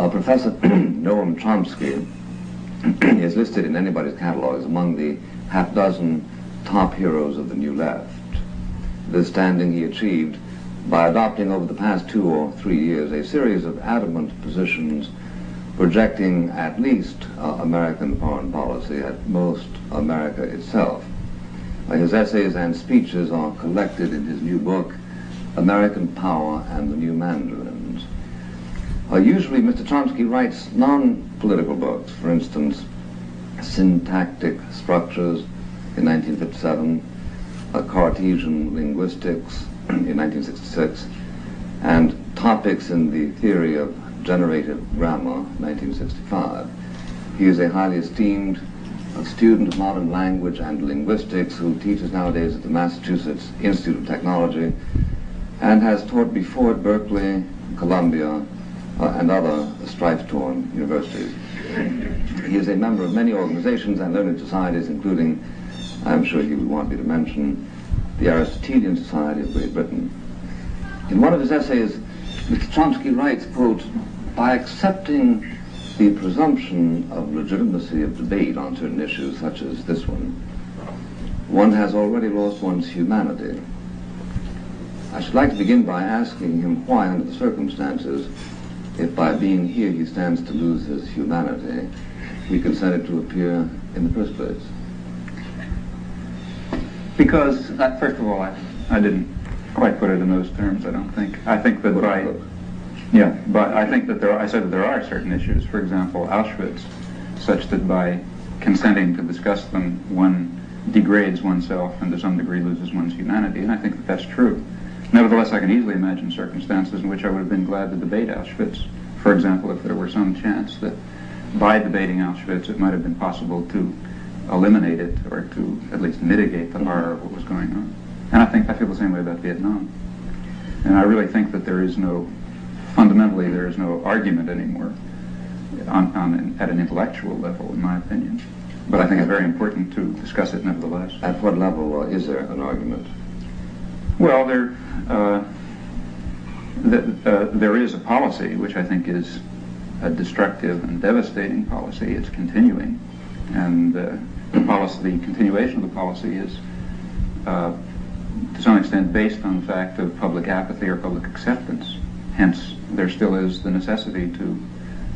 Professor Noam Chomsky is listed in anybody's catalog as among the half-dozen top heroes of the New Left. This standing he achieved by adopting over the past 2 or 3 years a series of adamant positions projecting at least American foreign policy, at most America itself. His essays and speeches are collected in his new book, American Power and the New Mandarins. Usually Mr. Chomsky writes non-political books, for instance, Syntactic Structures in 1957, Cartesian Linguistics in 1966, and Topics in the Theory of Generative Grammar, 1965. He is a highly esteemed student of modern language and linguistics who teaches nowadays at the Massachusetts Institute of Technology and has taught before at Berkeley, Columbia, and other strife-torn universities. He is a member of many organizations and learned societies, including, I'm sure you would want me to mention, the Aristotelian Society of Great Britain. In one of his essays, Mr. Chomsky writes, quote, "By accepting the presumption of legitimacy of debate on certain issues such as this one has already lost one's humanity." I should like to begin by asking him why, under the circumstances, if by being here he stands to lose his humanity, he consented to appear in the first place. Because, first of all, I didn't quite put it in those terms, I don't think. I think that but I think that I said that there are certain issues, for example, Auschwitz, such that by consenting to discuss them, one degrades oneself and to some degree loses one's humanity, and I think that that's true. Nevertheless, I can easily imagine circumstances in which I would have been glad to debate Auschwitz. For example, if there were some chance that by debating Auschwitz it might have been possible to eliminate it or to at least mitigate the horror of what was going on. And I feel the same way about Vietnam. And I really think that fundamentally there is no argument anymore at an intellectual level, in my opinion. But I think it's very important to discuss it nevertheless. At what level is there an argument? Well, there is a policy which I think is a destructive and devastating policy. It's continuing, and the continuation of the policy is to some extent based on the fact of public apathy or public acceptance. Hence, there still is the necessity to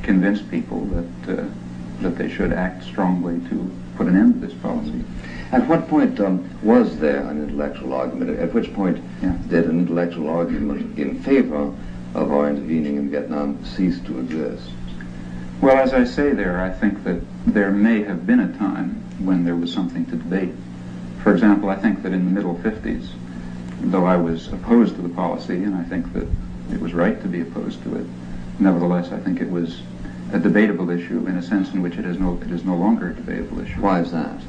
convince people that they should act strongly to put an end to this policy. At what point was there an intellectual argument? At which point did an intellectual argument in favor of our intervening in Vietnam cease to exist? Well, as I say there, I think that there may have been a time when there was something to debate. For example, I think that in the middle 50s, though I was opposed to the policy, and I think that it was right to be opposed to it, nevertheless, I think it was a debatable issue in a sense in which it is no longer a debatable issue. Why is that?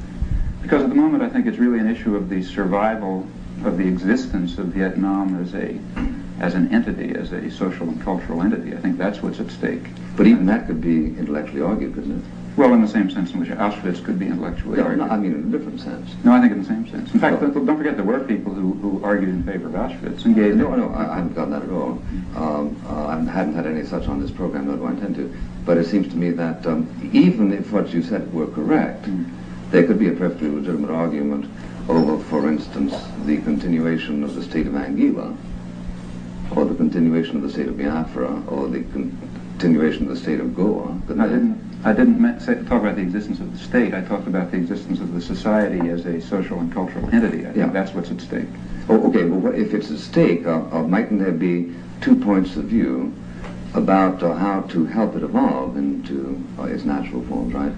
Because at the moment I think it's really an issue of the survival of the existence of Vietnam as an entity, as a social and cultural entity. I think that's what's at stake. But even that could be intellectually argued, couldn't it? Well, in the same sense in which Auschwitz could be intellectually argued. No, I mean in a different sense. No, I think in the same sense. In fact, don't forget there were people who argued in favor of Auschwitz and gave... No, I haven't gotten that at all. I hadn't had any such on this program, nor do I intend to. But it seems to me that even if what you said were correct, there could be a perfectly legitimate argument over, for instance, the continuation of the state of Anguilla, or the continuation of the state of Biafra, or the continuation of the state of Goa. I didn't talk about the existence of the state. I talked about the existence of the society as a social and cultural entity. I think that's what's at stake. Oh, okay. Well, if it's at stake, mightn't there be 2 points of view about how to help it evolve into its natural forms, right?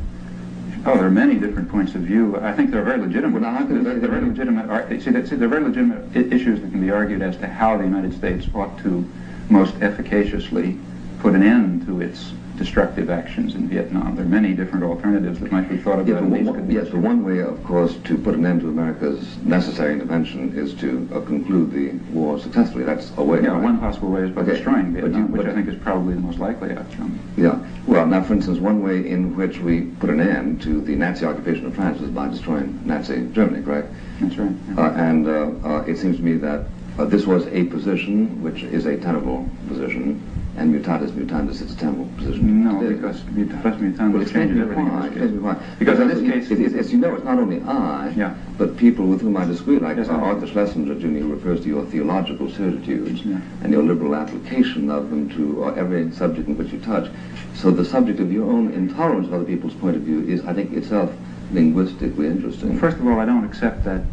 Oh, there are many different points of view. I think they're very legitimate. They're very legitimate. They're very legitimate issues that can be argued as to how the United States ought to most efficaciously put an end to its destructive actions in Vietnam. There are many different alternatives that might be thought about. Yes, but one way, of course, to put an end to America's necessary intervention is to conclude the war successfully. That's a way. Yeah, right? One possible way is by destroying Vietnam, which I think is probably the most likely outcome. Yeah. Well, now, for instance, one way in which we put an end to the Nazi occupation of France was by destroying Nazi Germany, correct? That's right. Yeah. It seems to me that this was a position which is a tenable position, and mutatis mutandis, it's a temporal position. No, because mutatis mutandis changes everything in this case. Because in this case, as you know, it's not only I, yeah, but people with whom I disagree, like yes, Arthur Schlesinger Jr., who refers to your theological certitudes yeah, and your liberal application of them to every subject in which you touch. So the subject of your own intolerance of other people's point of view is, I think, itself linguistically interesting. Well, first of all, I don't accept that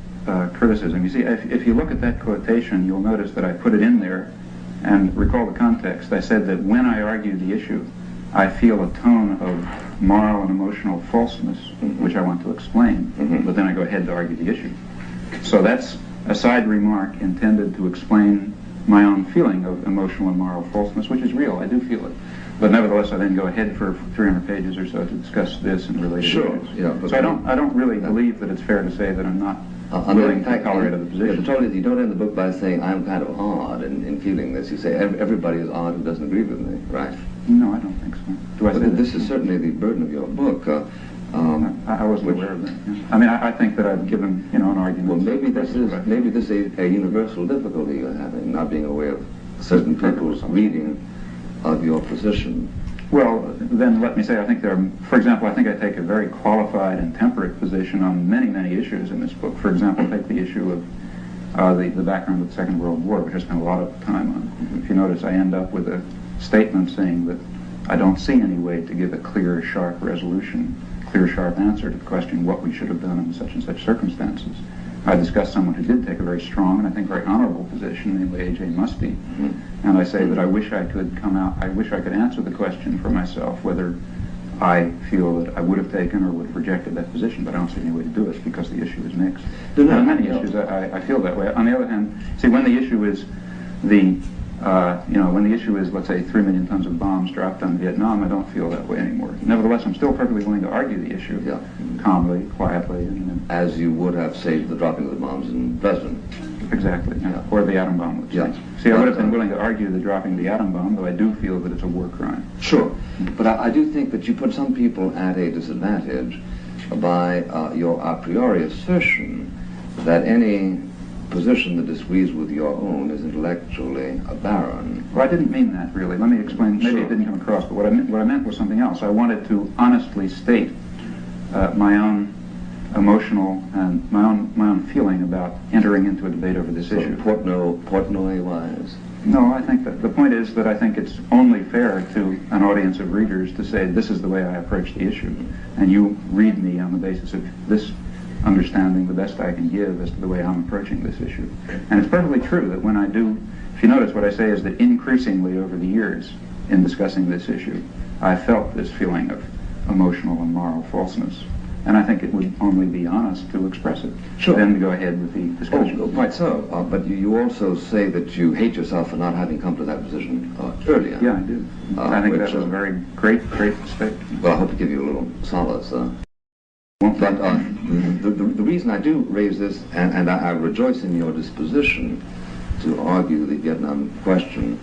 criticism. You see, if you look at that quotation, you'll notice that I put it in there, and recall the context. I said that when I argue the issue, I feel a tone of moral and emotional falseness, which I want to explain, but then I go ahead to argue the issue. So that's a side remark intended to explain my own feeling of emotional and moral falseness, which is real. I do feel it. But nevertheless, I then go ahead for 300 pages or so to discuss this and related issues. Yeah, so I don't really believe that it's fair to say that I'm not willing to tolerate other positions. Yeah, the trouble is you don't end the book by saying I'm kind of odd in feeling this. You say everybody is odd who doesn't agree with me, right? No, I don't think so. Do I say that? This is certainly the burden of your book. I wasn't aware of that. Yeah. I mean, I think that I've given an argument. Well, maybe this is a universal difficulty you're having, not being aware of certain people's reading of your position. Well, then let me say, I think for example, I think I take a very qualified and temperate position on many, many issues in this book. For example, take the issue of the background of the Second World War, which I spent a lot of time on. If you notice, I end up with a statement saying that I don't see any way to give a clear, sharp resolution, clear, sharp answer to the question what we should have done in such and such circumstances. I discuss someone who did take a very strong and I think very honorable position, namely A.J. Musty, and I say that I wish I could answer the question for myself whether I feel that I would have taken or would have rejected that position, but I don't see any way to do it because the issue is mixed. On many issues, I feel that way. On the other hand, see, when the issue is when the issue is, let's say, 3 million tons of bombs dropped on Vietnam, I don't feel that way anymore. Nevertheless, I'm still perfectly willing to argue the issue, calmly, quietly. As you would have, say, the dropping of the bombs in Dresden. Exactly, or the atom bomb. See, I would have been willing to argue the dropping the atom bomb, though I do feel that it's a war crime. Sure, but I do think that you put some people at a disadvantage by your a priori assertion that any position that disagrees with your own is intellectually barren. Well, I didn't mean that, really. Let me explain. Maybe it didn't come across, but what I meant was something else. I wanted to honestly state my own emotional and my own feeling about entering into a debate over this issue. Portnoy-wise. No, I think that the point is that I think it's only fair to an audience of readers to say this is the way I approach the issue, and you read me on the basis of this understanding the best I can give as to the way I'm approaching this issue. And it's perfectly true that when I do, if you notice what I say is that increasingly over the years in discussing this issue, I felt this feeling of emotional and moral falseness. And I think it would only be honest to express it. Sure. Then to go ahead with the discussion. Oh, quite so. But you also say that you hate yourself for not having come to that position earlier. Yeah, I do. I think that was a very great mistake. Well, I hope to give you a little solace. But the reason I do raise this, and I rejoice in your disposition to argue the Vietnam question,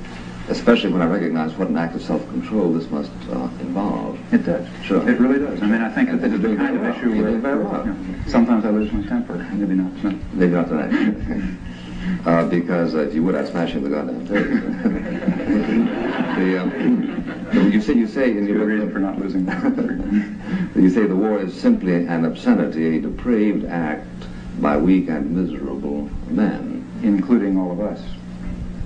especially when I recognize what an act of self-control this must involve. It does. Sure. It really does. I mean, I think that this is the kind of issue where sometimes I lose my temper. Maybe not. Maybe not tonight. Because if you would, I'd smash in the goddamn face. You say in your reason for not losing my temper. You say the war is simply an obscenity, a depraved act by weak and miserable men. Including all of us.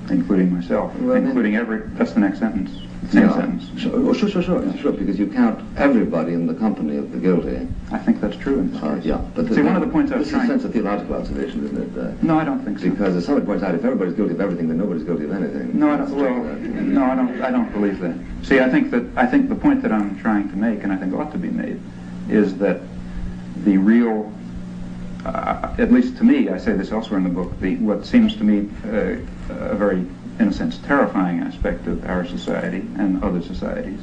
Including myself. Well, including that's the next sentence. Same sentence. Sure, because you count everybody in the company of the guilty. I think that's true in this case. Yeah, but see, one of the points I was trying... This is a sense of theological observation, isn't it? No, I don't think so. Because as somebody points out, if everybody's guilty of everything, then nobody's guilty of anything. No, I don't believe that. See, I think the point that I'm trying to make, and I think ought to be made, is that the real, at least to me, I say this elsewhere in the book, what seems to me a very, in a sense, terrifying aspect of our society and other societies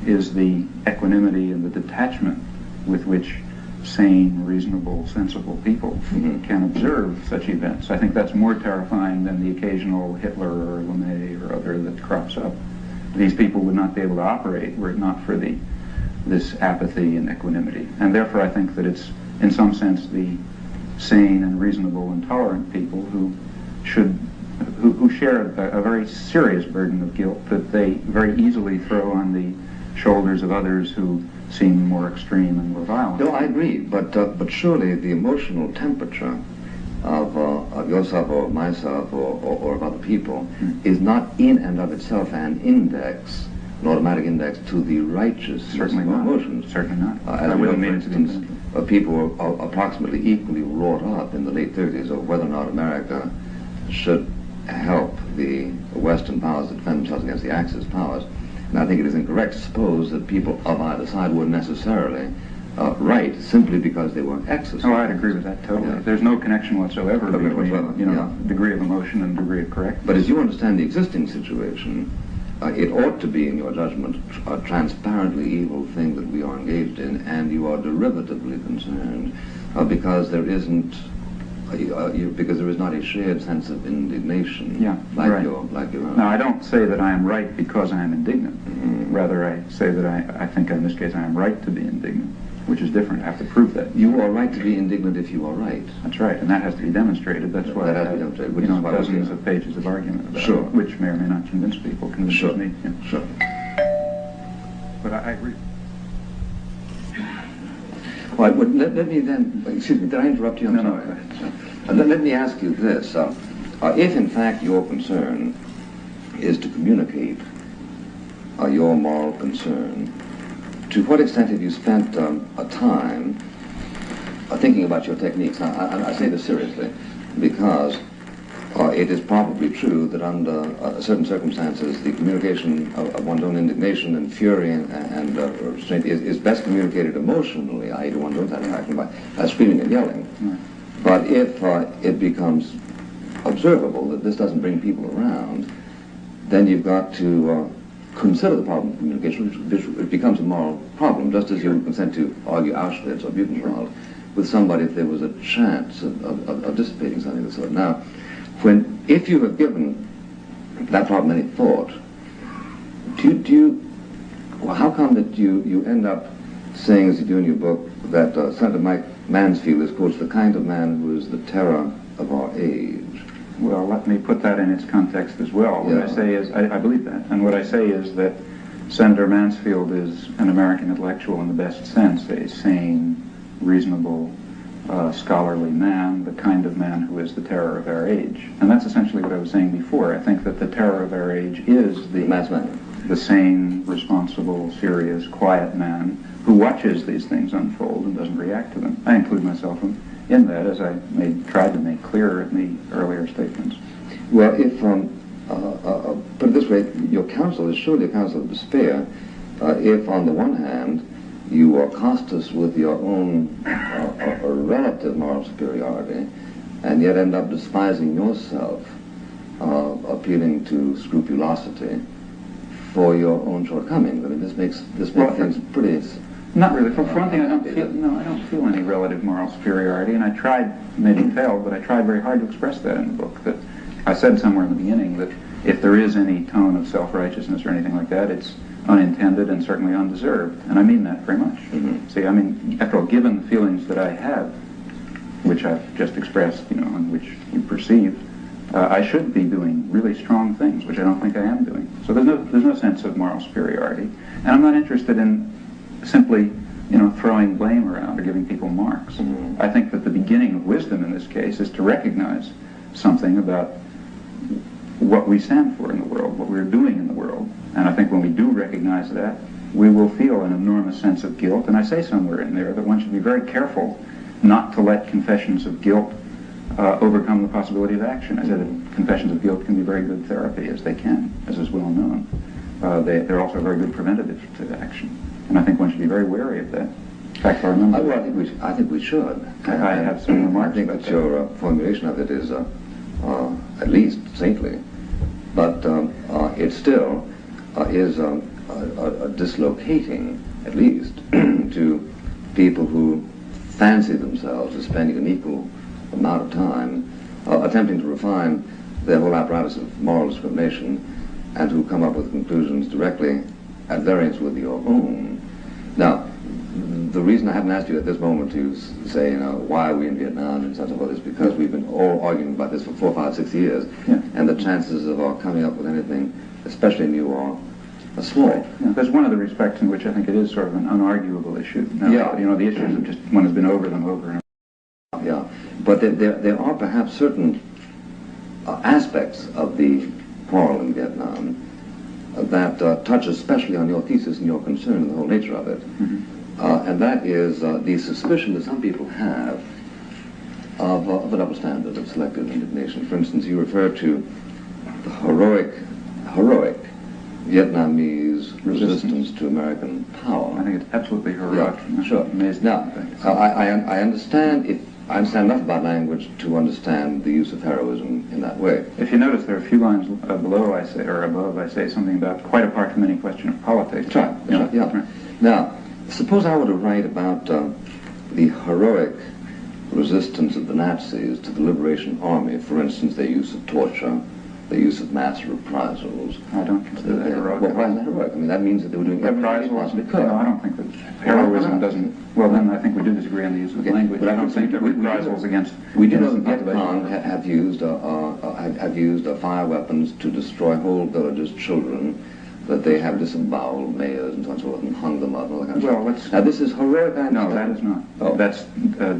is the equanimity and the detachment with which sane, reasonable, sensible people can observe such events. I think that's more terrifying than the occasional Hitler or LeMay or other that crops up. These people would not be able to operate were it not for this apathy and equanimity. And therefore I think that it's, in some sense, the sane and reasonable and tolerant people who who share a very serious burden of guilt that they very easily throw on the shoulders of others who seem more extreme and more violent. No, I agree, but surely the emotional temperature of yourself or myself or of other people is not in and of itself an index, an automatic index to the righteousness of emotions. Certainly not. As I will, for instance, people were approximately equally wrought up in the late 30s over whether or not America should help the Western powers that defend themselves against the Axis powers. And I think it is incorrect to suppose that people of either side were necessarily right simply because they were exercised. Oh, I'd agree with that totally. Yeah. There's no connection whatsoever between degree of emotion and degree of correctness. But as you understand the existing situation, it ought to be, in your judgment, a transparently evil thing that we are engaged in, and you are derivatively concerned because there isn't. Because there is not a shared sense of indignation, like your own. Now, I don't say that I am right because I am indignant. Rather, I say that I think in this case I am right to be indignant, which is different. I have to prove that. You are right to be indignant if you are right. That's right, and that has to be demonstrated. That's why that has to be demonstrated. Which dozens of pages of argument about it, which may or may not convince people. Convinces me. Yeah. Sure. But I agree. Well, let me then, excuse me, did I interrupt you? No. Let me ask you this. If in fact your concern is to communicate your moral concern, to what extent have you spent a time thinking about your techniques? I say this seriously because it is probably true that under certain circumstances the communication of one's own indignation and fury and restraint is best communicated emotionally, i.e. to one's own satisfaction by screaming and yelling. But if it becomes observable that this doesn't bring people around, then you've got to consider the problem of communication, which becomes a moral problem, just as you would consent to argue Auschwitz or Buchenwald with somebody if there was a chance of dissipating something of the sort. Now, if you have given that problem any thought, how come that you end up saying, as you do in your book, that Senator Mike Mansfield is, quote, the kind of man who is the terror of our age? Well, let me put that in its context as well. What I say is, I believe that, and what I say is that Senator Mansfield is an American intellectual in the best sense, a sane, reasonable, scholarly man, the kind of man who is the terror of our age. And that's essentially what I was saying before. I think that the terror of our age is the sane, responsible, serious, quiet man who watches these things unfold and doesn't react to them. I include myself in that, as I tried to make clear in the earlier statements. Well, if, put it this way, your counsel is surely a counsel of despair if, on the one hand, you accost us with your own relative moral superiority, and yet end up despising yourself, appealing to scrupulosity for your own shortcomings. I mean, this makes things pretty. Not really. For one thing, I don't feel any relative moral superiority, and I tried, maybe failed, but I tried very hard to express that in the book. That I said somewhere in the beginning that if there is any tone of self-righteousness or anything like that, it's unintended and certainly undeserved, and I mean that very much. See, I mean, after all, given the feelings that I have, which I've just expressed, and which you perceive, I should be doing really strong things, which I don't think I am doing. So there's no sense of moral superiority, and I'm not interested in simply, throwing blame around or giving people marks. I think that the beginning of wisdom in this case is to recognize something about what we stand for in the world, what we're doing in the world. And I think when we do recognize that, we will feel an enormous sense of guilt. And I say somewhere in there that one should be very careful not to let confessions of guilt overcome the possibility of action. I said that confessions of guilt can be very good therapy, as they can, as is well known. They're also very good preventative to action. And I think one should be very wary of that. In fact, I remember... I think we should. I have some remarks. I think that your formulation of it is at least saintly, but it still is a dislocating, at least, to people who fancy themselves as spending an equal amount of time attempting to refine their whole apparatus of moral discrimination and who come up with conclusions directly at variance with your own. Now, the reason I haven't asked you at this moment to say, why are we in Vietnam and such and so forth is because we've been all arguing about this for 4, 5, 6 years, and the chances of our coming up with anything, especially new, are small. Right. Yeah. There's one of the respects in which I think it is sort of an unarguable issue. Now, the issues have just, one has been over them over and over. Yeah, but there are perhaps certain aspects of the quarrel in Vietnam that touch especially on your thesis and your concern and the whole nature of it. And that is the suspicion that some people have of a double standard of selective indignation. For instance, you refer to the heroic Vietnamese resistance to American power. I think it's absolutely heroic. Yeah, sure. Now, I understand enough about language to understand the use of heroism in that way. If you notice, there are a few lines below I say, or above I say something about quite apart from any question of politics. That's right. That's right. Yeah. Right. Now, suppose I were to write about the heroic resistance of the Nazis to the Liberation Army, for instance, their use of torture, the use of mass reprisals. I don't consider that heroic. Well, why is that heroic? I mean, that means that they were doing everything they possibly could. No, I don't think that heroism doesn't. Well, then I think we do disagree on the use of language. But I don't think that reprisals against. We do know that Viet Cong have used fire weapons to destroy whole villages, children, that they have disemboweled mayors and so on and so forth and hung them up and all that kind of stuff. Now, this is heroic. No, that is not. Oh. That's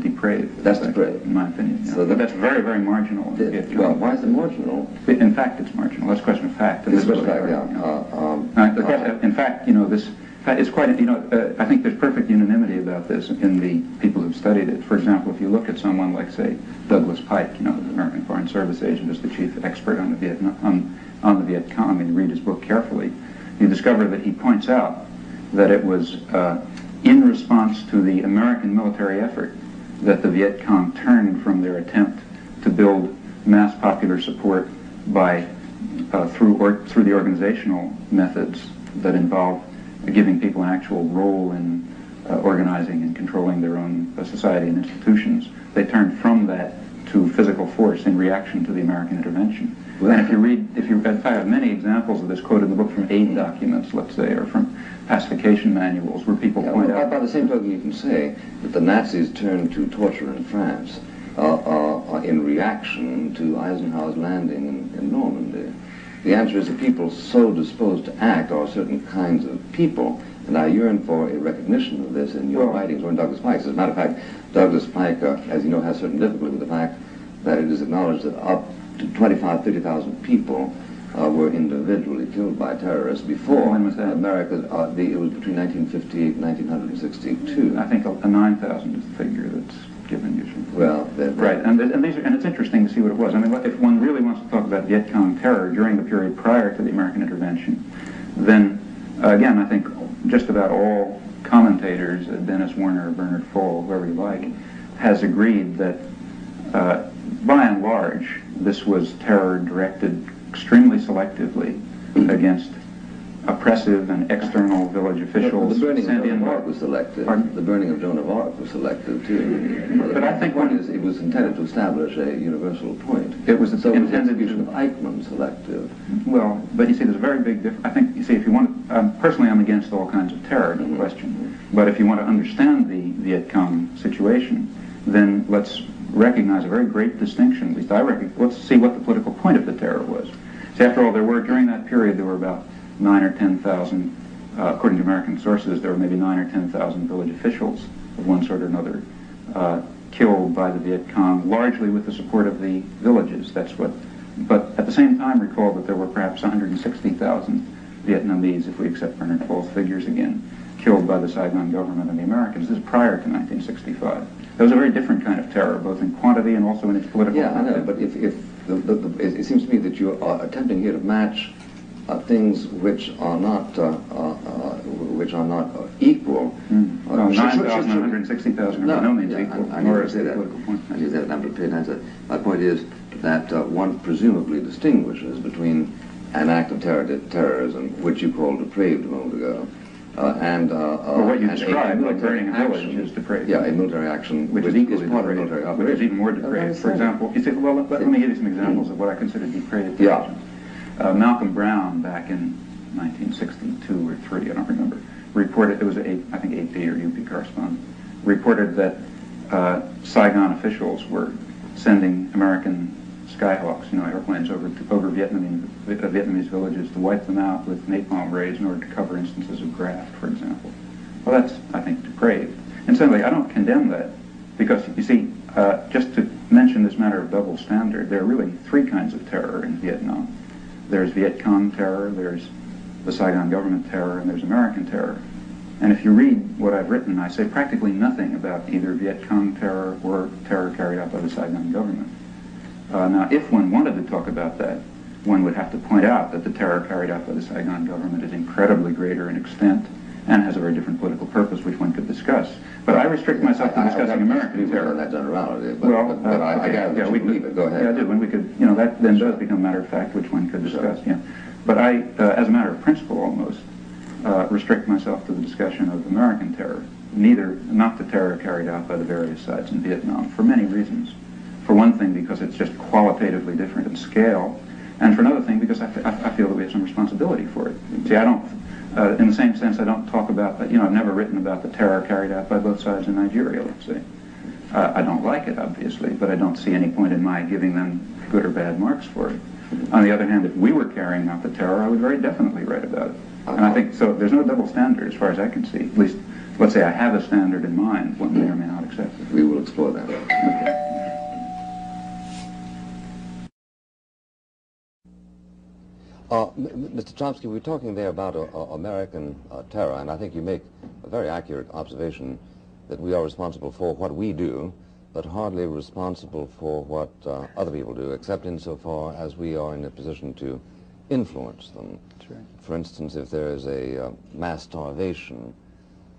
depraved. That's depraved. In my opinion. So but that's very, very marginal. Well, why is it marginal? In fact, it's marginal. That's a question of fact. It's a question of fact, in fact, this is quite, I think there's perfect unanimity about this in the people who've studied it. For example, if you look at someone like, say, Douglas Pike, the American Foreign Service agent, is the chief expert on the Viet Cong, and read his book carefully, you discover that he points out that it was in response to the American military effort that the Viet Cong turned from their attempt to build mass popular support by through the organizational methods that involve giving people an actual role in organizing and controlling their own society and institutions. They turned from that to physical force in reaction to the American intervention. And in fact, I have many examples of this quoted in the book from aid documents, let's say, or from pacification manuals, where people point out. By the same token, you can say that the Nazis turned to torture in France in reaction to Eisenhower's landing in Normandy. The answer is that people so disposed to act are certain kinds of people, and I yearn for a recognition of this in your writings or in Douglas Pike's. As a matter of fact, Douglas Pike, as you know, has certain difficulty with the fact that it is acknowledged that up to 25,000, 30,000 people were individually killed by terrorists before. When was that? America, it was between 1958 and 1962. I think a 9,000 is the figure that's given usually. Well, right, and it's interesting to see what it was. I mean, if one really wants to talk about Viet Cong terror during the period prior to the American intervention, then again, I think just about all commentators, Dennis Warner, Bernard Fall, whoever you like, has agreed that by and large, this was terror directed extremely selectively against oppressive and external village officials. The burning of Joan of Arc was selective. The burning of Joan of Arc was selective too. But I think it was intended to establish a universal point. It was so intended the execution of Eichmann selective. Well, but you see, there's a very big difference. I think, you see, if you want to, personally, I'm against all kinds of terror, no question. But if you want to understand the Viet Cong situation, then let's recognize a very great distinction. At least I recognize. Let's see what the political point of the terror was. See, after all, during that period, there were about 9,000 or 10,000, according to American sources, there were maybe 9,000 or 10,000 village officials of one sort or another killed by the Viet Cong, largely with the support of the villages. But at the same time, recall that there were perhaps 160,000 Vietnamese, if we accept Bernard Fall's figures again, killed by the Saigon government and the Americans. This is prior to 1965. That was a very different kind of terror, both in quantity and also in its political content. I know, but it seems to me that you are attempting here to match things which are not equal. Well, 9,000 and 160,000 are by no means equal. I never say that. I use that number of times. My point is that one presumably distinguishes between an act of terrorism, which you called depraved a moment ago, and what you described, like burning a village, is depraved. Yeah, a military action, which is equally part of a depraved, military operation. which is even more depraved. For example, you say, well, let me give you some examples of what I consider depraved. Yeah. Malcolm Brown, back in 1962 or 3, I don't remember, reported, it was I think AP or UP correspondent, reported that Saigon officials were sending American Skyhawks, airplanes over Vietnamese villages to wipe them out with napalm rays in order to cover instances of graft, for example. Well, that's, I think, depraved. And certainly, I don't condemn that, because, you see, just to mention this matter of double standard, there are really three kinds of terror in Vietnam. There's Viet Cong terror, there's the Saigon government terror, and there's American terror. And if you read what I've written, I say practically nothing about either Viet Cong terror or terror carried out by the Saigon government. Now, if one wanted to talk about that, one would have to point out that the terror carried out by the Saigon government is incredibly greater in extent and has a very different political purpose, which one could discuss. But I restrict myself to discussing American terror. On that generality, but I gather we can leave it. Go ahead. Yeah, I do. And we could, that then does become a matter of fact, which one could discuss. Yeah. But I, as a matter of principle, almost restrict myself to the discussion of American terror. Not the terror carried out by the various sides in Vietnam, for many reasons. For one thing, because it's just qualitatively different in scale, and for another thing, because I feel that we have some responsibility for it. See, I don't. In the same sense, I don't talk about, I've never written about the terror carried out by both sides in Nigeria, let's say. I don't like it, obviously, but I don't see any point in my giving them good or bad marks for it. On the other hand, if we were carrying out the terror, I would very definitely write about it. And I think, so there's no double standard as far as I can see. At least, let's say I have a standard in mind, one may or may not accept it. We will explore that. Okay. Mr. Chomsky, we're talking there about American terror, and I think you make a very accurate observation that we are responsible for what we do, but hardly responsible for what other people do, except insofar as we are in a position to influence them. That's right. For instance, if there is a mass starvation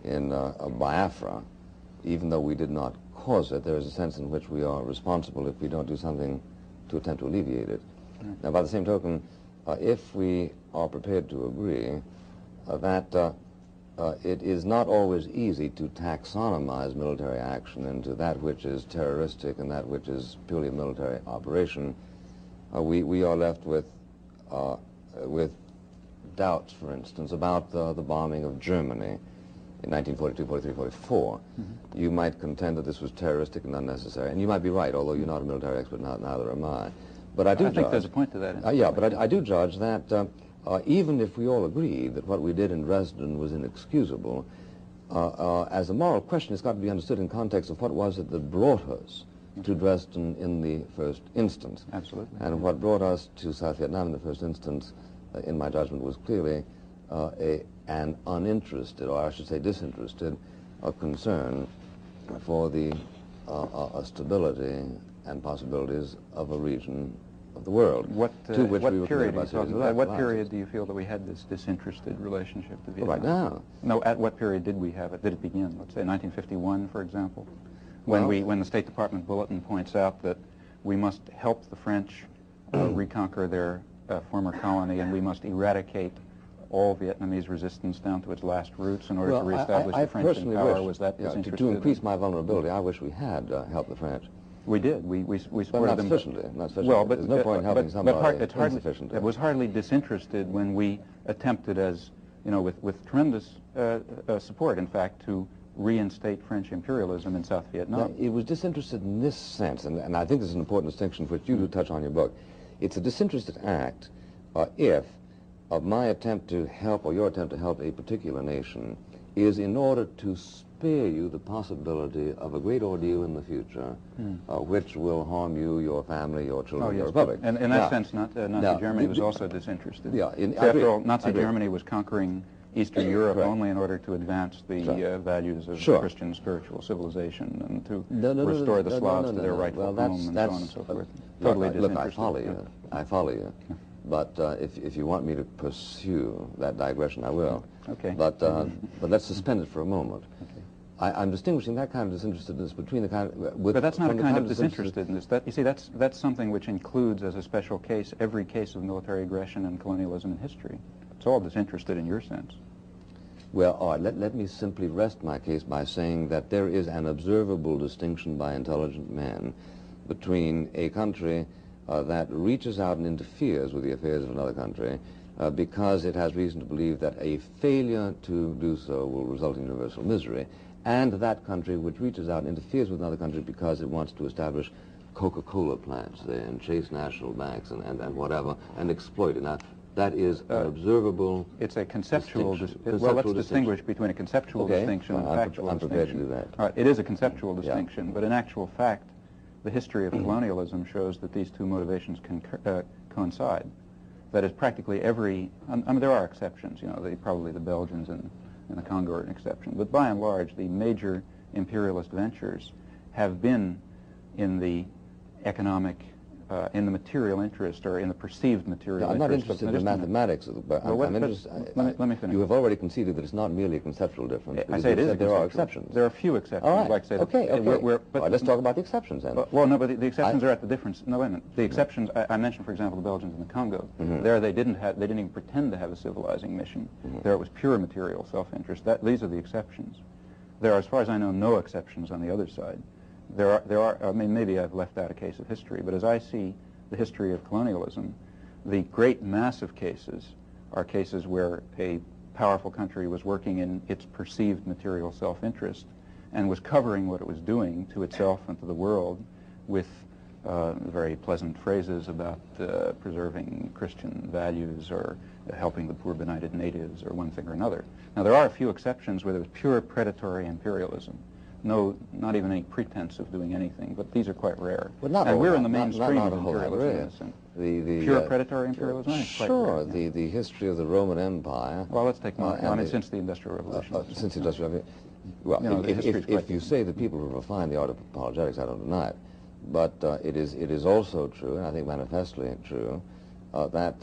in Biafra, even though we did not cause it, there is a sense in which we are responsible if we don't do something to attempt to alleviate it. Right. Now, by the same token, if we are prepared to agree that it is not always easy to taxonomize military action into that which is terroristic and that which is purely a military operation, we are left with doubts, for instance, about the bombing of Germany in 1942, 43, 44. Mm-hmm. You might contend that this was terroristic and unnecessary, and you might be right, although you're not a military expert, neither am I. But I think there's a point to that. Yeah, but I do judge that even if we all agree that what we did in Dresden was inexcusable, as a moral question, it's got to be understood in context of what was it that brought us to Dresden in the first instance. Absolutely. And what brought us to South Vietnam in the first instance, in my judgment, was clearly an uninterested, or I should say disinterested, concern for the stability and possibilities of a region of the world. What period do you feel that we had this disinterested relationship to Vietnam? Right now. No, at what period did we have it? Did it begin? Let's say 1951, for example, when the State Department bulletin points out that we must help the French reconquer their former colony, and we must eradicate all Vietnamese resistance down to its last roots in order to reestablish the French in power. Was that disinterested? To increase my vulnerability, I wish we had helped the French. We did. We supported them. Not sufficiently. Well, but there's no point in helping somebody insufficiently. It was hardly disinterested when we attempted, as with tremendous support, in fact, to reinstate French imperialism in South Vietnam. Now, it was disinterested in this sense, and I think this is an important distinction which you do touch on in your book. It's a disinterested act if my attempt to help, or your attempt to help a particular nation, is in order to spare you the possibility of a great ordeal in the future, which will harm you, your family, your children, your republic. And in that sense, Nazi Germany was also disinterested. Yeah, after all, Nazi Germany was conquering Eastern Europe only in order to advance the values of Christian spiritual civilization and to restore the Slavs to their rightful home and so on and so forth. Totally disinterested. Look, I follow you. But if you want me to pursue that digression, I will. Okay. But let's suspend it for a moment. Okay. I'm distinguishing that kind of disinterestedness between the kind of... But that's not a kind of disinterestedness. You see, that's something which includes as a special case every case of military aggression and colonialism in history. It's all disinterested in your sense. Well, all right, let me simply rest my case by saying that there is an observable distinction by intelligent men between a country that reaches out and interferes with the affairs of another country because it has reason to believe that a failure to do so will result in universal misery, and that country which reaches out and interferes with another country because it wants to establish Coca-Cola plants there and chase national banks and whatever and exploit it. Now, that is an observable It's a conceptual distinction. well, let's distinguish between a conceptual distinction and a factual I'm prepared to distinction. do that. All right, it is a conceptual distinction, but in actual fact, the history of colonialism shows that these two motivations can coincide. That is, practically every, I mean, there are exceptions, you know, probably the Belgians and the Congo are an exception, but by and large, the major imperialist ventures have been in the economic, in the material interest or in the perceived material I'm interest. not interested in the mathematics, but I'm interested. Let me finish. You have already conceded that it's not merely a conceptual difference. I say it is. There are exceptions. There are a few exceptions. All right. Like say Okay. but all right, let's talk about the exceptions then. Well, no, but the exceptions are at the difference. No, wait a minute. The exceptions. I mentioned, for example, the Belgians and the Congo. There, they didn't even pretend to have a civilizing mission. There, it was pure material self-interest. These are the exceptions. There are, as far as I know, no exceptions on the other side. There are. I mean, maybe I've left out a case of history, but as I see the history of colonialism, the great mass of cases are cases where a powerful country was working in its perceived material self-interest and was covering what it was doing to itself and to the world with very pleasant phrases about preserving Christian values or helping the poor benighted natives or one thing or another. Now, there are a few exceptions where there was pure predatory imperialism. No, not even any pretense of doing anything, but these are quite rare. But not and all we're that, in the mainstream not of a whole lot imperialism. rare. The Pure predatory imperialism? Sure, Quite rare, yeah. the history of the Roman Empire. Well, let's take one. I mean, the- since the Industrial Revolution. Since the Industrial Revolution. Well, You know, the history is if quite you say that people have refined the art of apologetics, I don't deny it. But it is also true, and I think manifestly true, that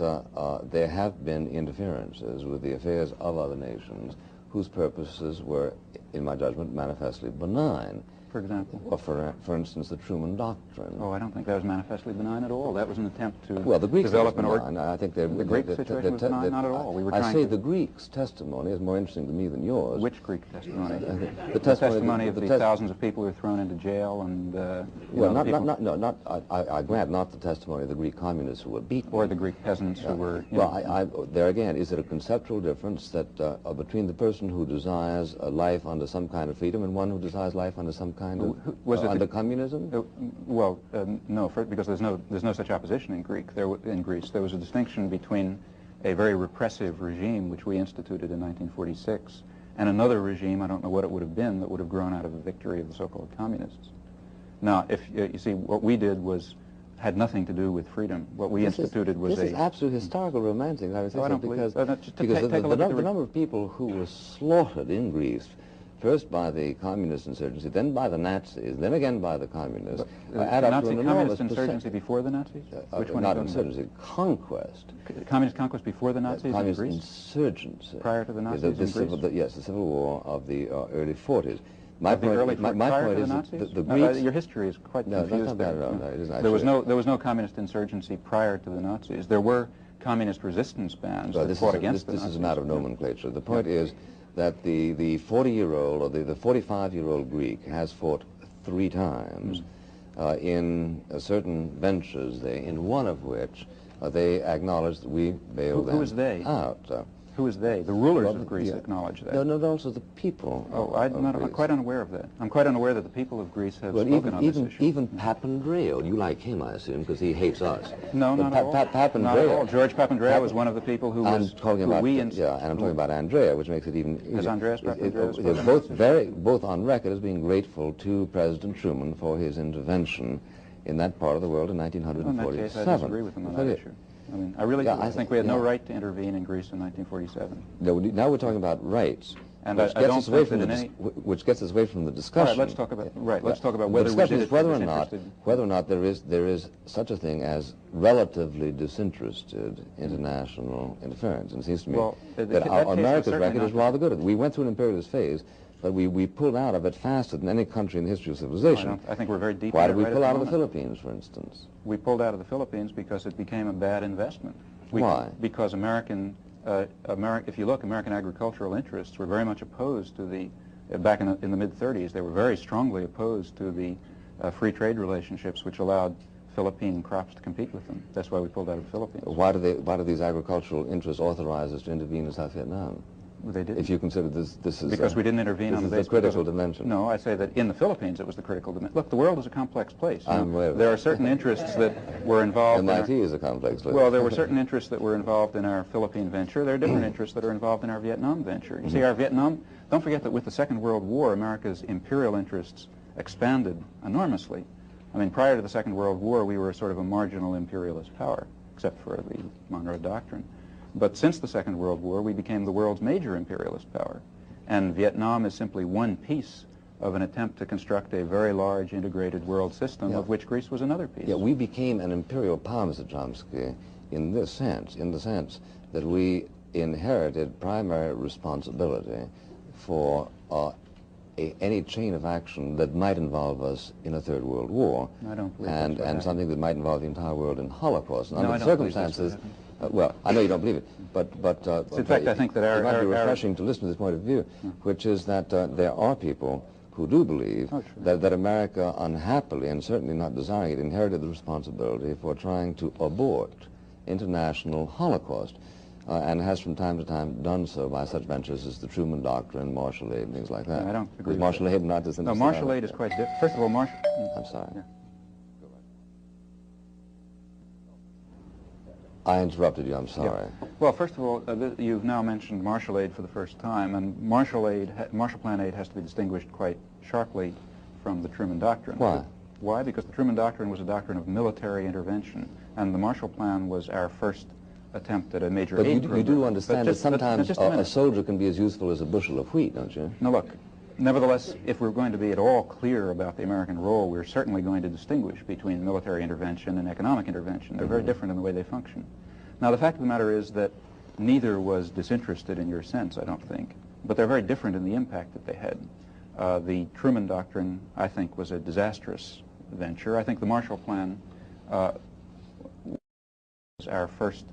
there have been interferences with the affairs of other nations whose purposes were, in my judgment, manifestly benign. For example? Well, for instance, the Truman Doctrine. Oh, I don't think that was manifestly benign at all. That was an attempt to Well, the Greeks develop an benign. I think the Greek situation was benign? Not at all. We were I trying say to... the Greeks' testimony is more interesting to me than yours. Which Greek testimony? The testimony of the thousands of people who were thrown into jail and... well, I grant not the testimony of the Greek communists who were beaten. Or the Greek peasants who were... Well, there again, is it a conceptual difference that between the person who desires a life under some kind of freedom and one who desires life under some kind of... under communism? No, because there's no such opposition in Greece. There was a distinction between a very repressive regime, which we instituted in 1946, and another regime, I don't know what it would have been, that would have grown out of the victory of the so-called communists. Now, if you see, what we did had nothing to do with freedom. What we instituted was This is absolute historical romancing, I would say, I don't because believe, the number of people who were slaughtered in Greece, first by the communist insurgency, then by the Nazis, then again by the communists, add up to an enormous communist insurgency before the Nazis? Which one? Not insurgency, conquest. Communist conquest before the Nazis in communist Greece? insurgency. Prior to the Nazis in Greece? Yes, the Civil War of the early 40s. My point is that the Greeks... your history is quite confused. No, that's not bad at all. No, it isn't there was no communist insurgency prior to the Nazis. There were communist resistance bands that fought against the Nazis. This is a matter of nomenclature. The point is that the 40-year-old or the 45-year-old Greek has fought 3 times in certain ventures, in one of which they acknowledge that we bailed them out. Who is they? Who is they? The rulers of Greece acknowledge that. No, also the people. Oh, I'm quite unaware of that. I'm quite unaware that the people of Greece have spoken on this issue. Even Papandreou, you like him, I assume, because he hates us. No, not at all. Papandreou. Not at all. George Papandreou was one of the people who was... I'm talking about Andrea, which makes it even... As Andreas Papandreou. Both on record as being grateful to President Truman for his intervention in that part of the world in 1947. In that case, I disagree with him on that issue. I mean, I really think we had no right to intervene in Greece in 1947. No, now we're talking about rights, and which gets us away from the discussion. All right, let's talk about whether we did it whether or not there is such a thing as relatively disinterested international interference. And it seems to me that America's record is rather good. We went through an imperialist phase, but we pulled out of it faster than any country in the history of civilization. I think we're very deep. Why did we pull out of the Philippines, for instance? We pulled out of the Philippines because it became a bad investment. Why? Because if you look, American agricultural interests were very much opposed to the, back in the mid-30s, they were very strongly opposed to the free trade relationships which allowed Philippine crops to compete with them. That's why we pulled out of the Philippines. Why do these agricultural interests authorize us to intervene in South Vietnam? They didn't. If you consider this is because we didn't intervene on the basis the critical dimension. No, I say that in the Philippines it was the critical dimension. Look, the world is a complex place. I'm aware of there that. are certain interests that were involved. MIT is a complex place. Well, there were certain interests that were involved in our Philippine venture. There are different interests that are involved in our Vietnam venture. You see, our Vietnam. Don't forget that with the Second World War, America's imperial interests expanded enormously. I mean, prior to the Second World War, we were sort of a marginal imperialist power, except for the Monroe Doctrine. But since the Second World War, we became the world's major imperialist power. And Vietnam is simply one piece of an attempt to construct a very large integrated world system, of which Greece was another piece. Yeah, we became an imperial power, Mr. Chomsky, in the sense that we inherited primary responsibility for any chain of action that might involve us in a Third World War. I don't believe and something that might involve the entire world in Holocaust. And no, under the circumstances, well, I know you don't believe it, but in fact, I think that it might be refreshing to listen to this point of view, which is that there are people who do believe that America, unhappily and certainly not desiring it, inherited the responsibility for trying to abort international Holocaust, and has from time to time done so by such ventures as the Truman Doctrine, martial aid, and things like that. No, I don't agree. Is martial aid not as No, martial aid is quite different. First of all, martial. I'm sorry. Yeah. I interrupted you, I'm sorry. Yeah. Well, first of all, you've now mentioned martial aid for the first time, and martial plan aid has to be distinguished quite sharply from the Truman Doctrine. Why? Why? Because the Truman Doctrine was a doctrine of military intervention, and the Marshall Plan was our first attempt at a major aid program. But you do understand that sometimes a soldier can be as useful as a bushel of wheat, don't you? Now look, nevertheless, if we're going to be at all clear about the American role, we're certainly going to distinguish between military intervention and economic intervention. They're very different in the way they function. Now, the fact of the matter is that neither was disinterested in your sense, I don't think, but they're very different in the impact that they had. The Truman Doctrine, I think, was a disastrous venture. I think the Marshall Plan was our first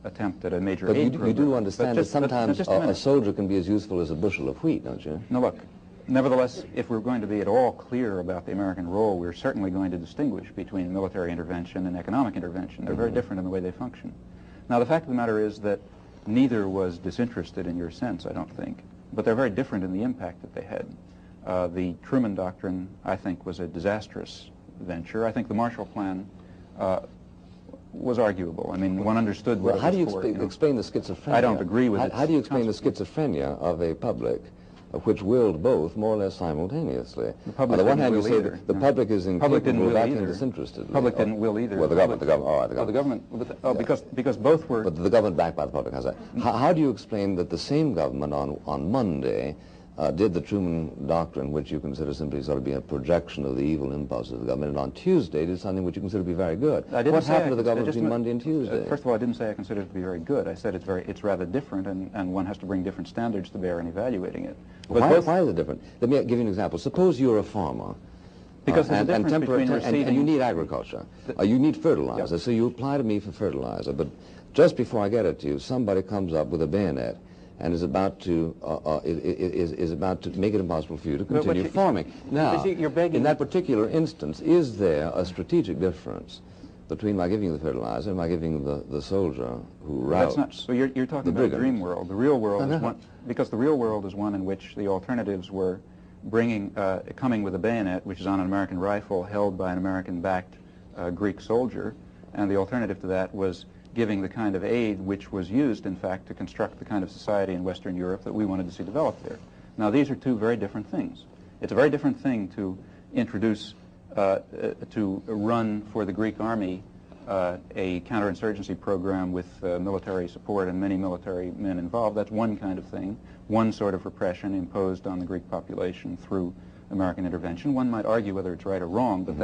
attempt at a major aid program. But you do understand that sometimes a soldier can be as useful as a bushel of wheat, don't you? Now look, nevertheless, if we're going to be at all clear about the American role, we're certainly going to distinguish between military intervention and economic intervention. They're very different in the way they function. Now the fact of the matter is that neither was disinterested in your sense, I don't think, but they're very different in the impact that they had. The Truman Doctrine, I think, was a disastrous venture. I think the Marshall Plan was arguable. I mean, one understood what how do you for, explain the schizophrenia? I don't agree with it. How do you explain the schizophrenia of a public which willed both more or less simultaneously? On the one hand, you say that the public is incapable of acting disinterestedly. The public didn't will either. Well, the government, all right, the government. Because both were... But the government backed by the public, how's that? How do you explain that the same government on Monday did the Truman Doctrine, which you consider simply sort of being a projection of the evil impulses of the government, and on Tuesday did something which you consider to be very good? What happened to the government between Monday and Tuesday? First of all, I didn't say I considered it to be very good. I said it's rather different, and one has to bring different standards to bear in evaluating it. Why is it different? Let me give you an example. Suppose you're a farmer. Because there's a difference between receiving... And you need agriculture. You need fertilizer, so you apply to me for fertilizer. But just before I get it to you, somebody comes up with a bayonet and is about to make it impossible for you to continue farming. Now, in that particular instance, is there a strategic difference between my giving you the fertilizer and my giving the soldier who routes? That's not. So you're talking about the dream world. The real world is one, because the real world is one in which the alternatives were coming with a bayonet, which is on an American rifle held by an American-backed Greek soldier, and the alternative to that was giving the kind of aid which was used, in fact, to construct the kind of society in Western Europe that we wanted to see developed there. Now, these are two very different things. It's a very different thing to introduce, to run for the Greek army a counterinsurgency program with military support and many military men involved. That's one kind of thing, one sort of repression imposed on the Greek population through American intervention. One might argue whether it's right or wrong, but